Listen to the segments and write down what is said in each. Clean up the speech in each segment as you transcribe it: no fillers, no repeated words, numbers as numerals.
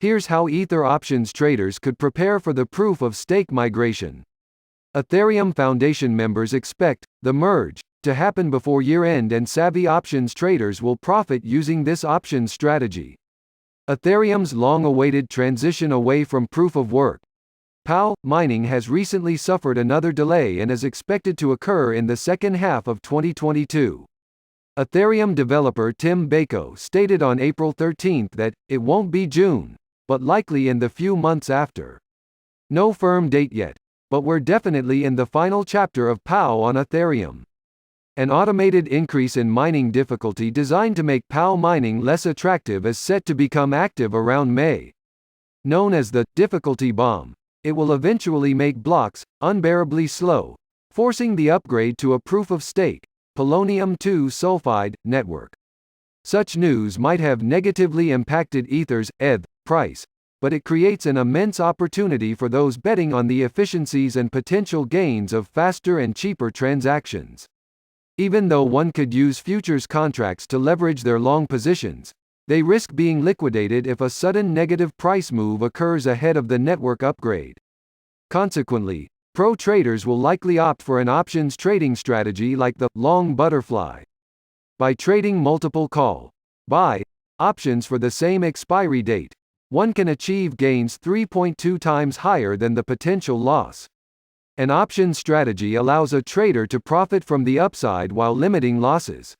Here's how Ether options traders could prepare for the proof-of-stake migration. Ethereum Foundation members expect the merge to happen before year-end, and savvy options traders will profit using this options strategy. Ethereum's long-awaited transition away from proof-of-work (POW) mining has recently suffered another delay and is expected to occur in the second half of 2022. Ethereum developer Tim Bako stated on April 13 that it won't be June, but likely in the few months after. No firm date yet, but we're definitely in the final chapter of POW on Ethereum. An automated increase in mining difficulty designed to make POW mining less attractive is set to become active around May. Known as the difficulty bomb, it will eventually make blocks unbearably slow, forcing the upgrade to a proof-of-stake polonium-2 sulfide network. Such news might have negatively impacted Ether's ETH price, but it creates an immense opportunity for those betting on the efficiencies and potential gains of faster and cheaper transactions. Even though one could use futures contracts to leverage their long positions, they risk being liquidated if a sudden negative price move occurs ahead of the network upgrade. Consequently, pro traders will likely opt for an options trading strategy like the long butterfly. By trading multiple call/buy options for the same expiry date, one can achieve gains 3.2 times higher than the potential loss. An options strategy allows a trader to profit from the upside while limiting losses.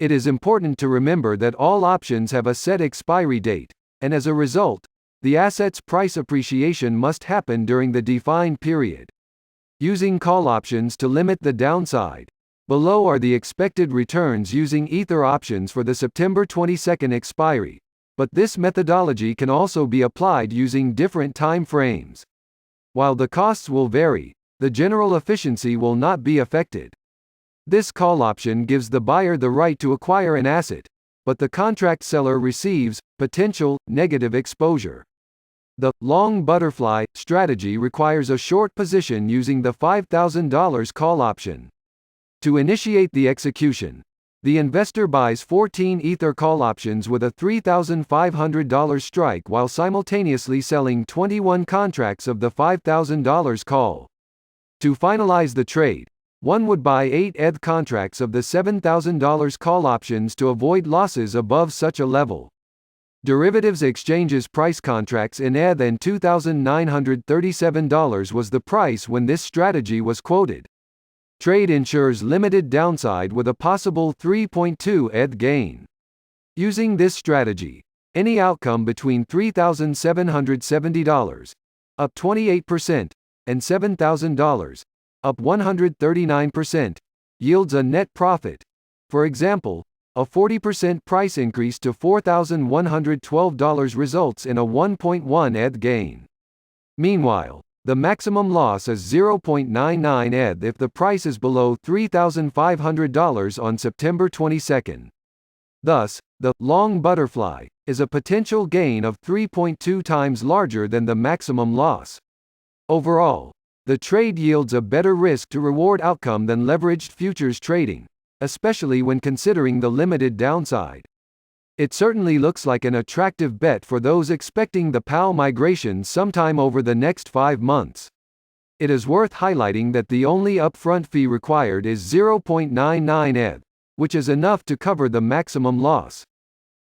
It is important to remember that all options have a set expiry date, and as a result, the asset's price appreciation must happen during the defined period. Using call options to limit the downside. Below are the expected returns using Ether options for the September 22 expiry, but this methodology can also be applied using different time frames. While the costs will vary, the general efficiency will not be affected. This call option gives the buyer the right to acquire an asset, but the contract seller receives potential negative exposure. The long butterfly strategy requires a short position using the $5,000 call option. To initiate the execution, the investor buys 14 Ether call options with a $3,500 strike while simultaneously selling 21 contracts of the $5,000 call. To finalize the trade, one would buy 8 ETH contracts of the $7,000 call options to avoid losses above such a level. Derivatives exchanges price contracts in ETH and $2,937 was the price when this strategy was quoted. Trade ensures limited downside with a possible 3.2 ETH gain. Using this strategy, any outcome between $3,770, up 28%, and $7,000, up 139%, yields a net profit. For example, a 40% price increase to $4,112 results in a 1.1 ETH gain. Meanwhile, the maximum loss is 0.99 ETH if the price is below $3,500 on September 22. Thus, the long butterfly is a potential gain of 3.2 times larger than the maximum loss. Overall, the trade yields a better risk-to-reward outcome than leveraged futures trading, especially when considering the limited downside. It certainly looks like an attractive bet for those expecting the POW migration sometime over the next 5 months. It is worth highlighting that the only upfront fee required is 0.99 ETH, which is enough to cover the maximum loss.